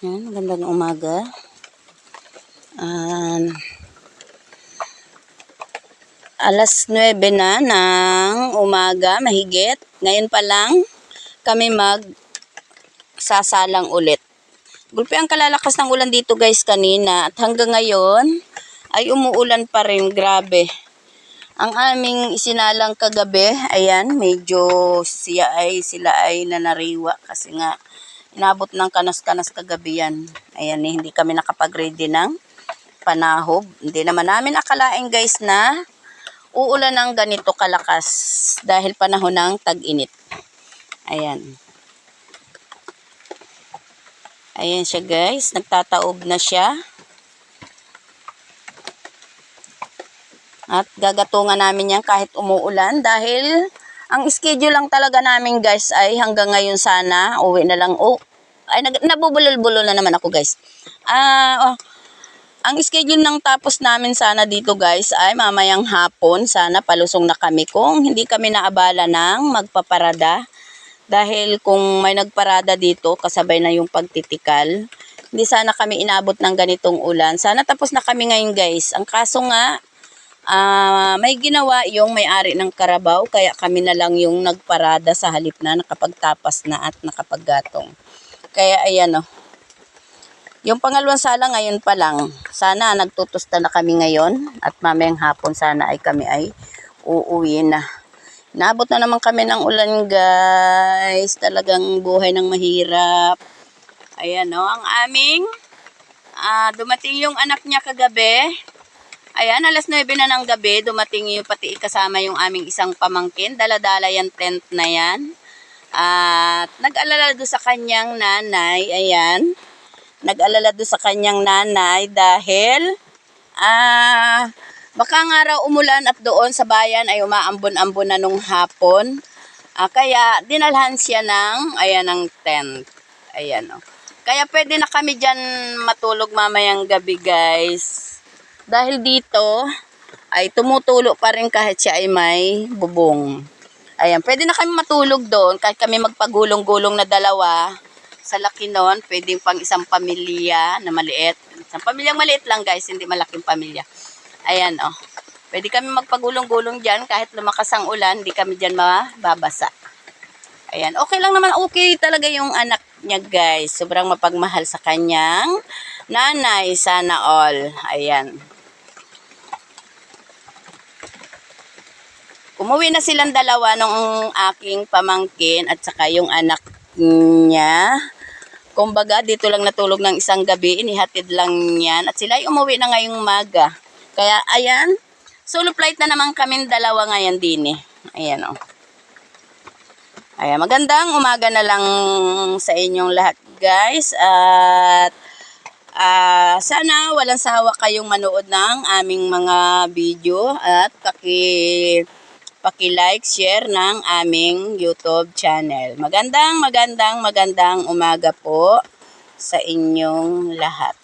Yan, magandang umaga. Alas 9 na ng umaga, mahigit. Ngayon pa lang kami magsasalang ulit. Gulpe ang kalalakas ng ulan dito guys kanina at hanggang ngayon ay umuulan pa rin, grabe. Ang aming isinalang kagabi, ayan, medyo sila ay nanariwa kasi nga inabot ng kanas-kanas kagabi yan. Ayan, hindi kami nakapag-ready ng panahob. Hindi naman namin akalain guys na uulan ng ganito kalakas dahil panahon ng tag-init. Ayan. Ayan siya guys, nagtataob na siya. At gagatungan namin yan kahit umuulan dahil ang schedule lang talaga namin guys ay hanggang ngayon sana. Uwi na lang. Ay nabubulol-bulol na naman ako guys. Ang schedule ng tapos namin sana dito guys ay mamayang hapon. Sana palusong na kami kung hindi kami naabala ng magpaparada. Dahil kung may nagparada dito kasabay na yung pagtitikal. Hindi sana kami inabot ng ganitong ulan. Sana tapos na kami ngayon guys. Ang kaso nga may ginawa yung may-ari ng Carabao kaya kami na lang yung nagparada sa halip na nakapagtapas na at nakapaggatong. Kaya ayan yung pangalawang sala ngayon pa lang. Sana nagtutusta na kami ngayon at mamayang hapon sana ay kami ay uuwi na. Nabot na naman kami ng ulan guys. Talagang buhay ng mahirap. Ayan ang aming dumating yung anak niya kagabi. Ayan, alas 9 na ng gabi, dumating yung pati kasama yung aming isang pamangkin. Dala-dala yung tent na yan. At nag-alala doon sa kanyang nanay. Ayan, nag-alala doon sa kanyang nanay dahil baka nga raw umulan at doon sa bayan ay umaambon-ambon na nung hapon. Kaya dinalhan siya ng, ng tent. Ayan Kaya pwede na kami dyan matulog mamayang gabi guys. Dahil dito ay tumutulo pa rin kahit siya ay may bubong. Ayan, pwede na kami matulog doon kahit kami magpagulong-gulong na dalawa. Sa laki noon, pwedeng pang isang pamilya na maliit. Isang pamilyang maliit lang guys, hindi malaking pamilya. Ayan pwede kami magpagulong-gulong dyan kahit lumakas ang ulan, hindi kami dyan mababasa. Ayan, okay lang naman, okay talaga yung anak niya guys. Sobrang mapagmahal sa kanyang nanay, sana all. Ayan. Umuwi na silang dalawa nung aking pamangkin at saka yung anak niya. Kumbaga, dito lang natulog ng isang gabi, inihatid lang yan. At sila ay umuwi na ngayong umaga. Kaya, ayan, solo flight na naman kaming dalawa ngayon din Ayan Ayan, magandang umaga na lang sa inyong lahat guys. At sana walang sawa kayong manood ng aming mga video at paki-like, share ng aming YouTube channel. Magandang umaga po sa inyong lahat.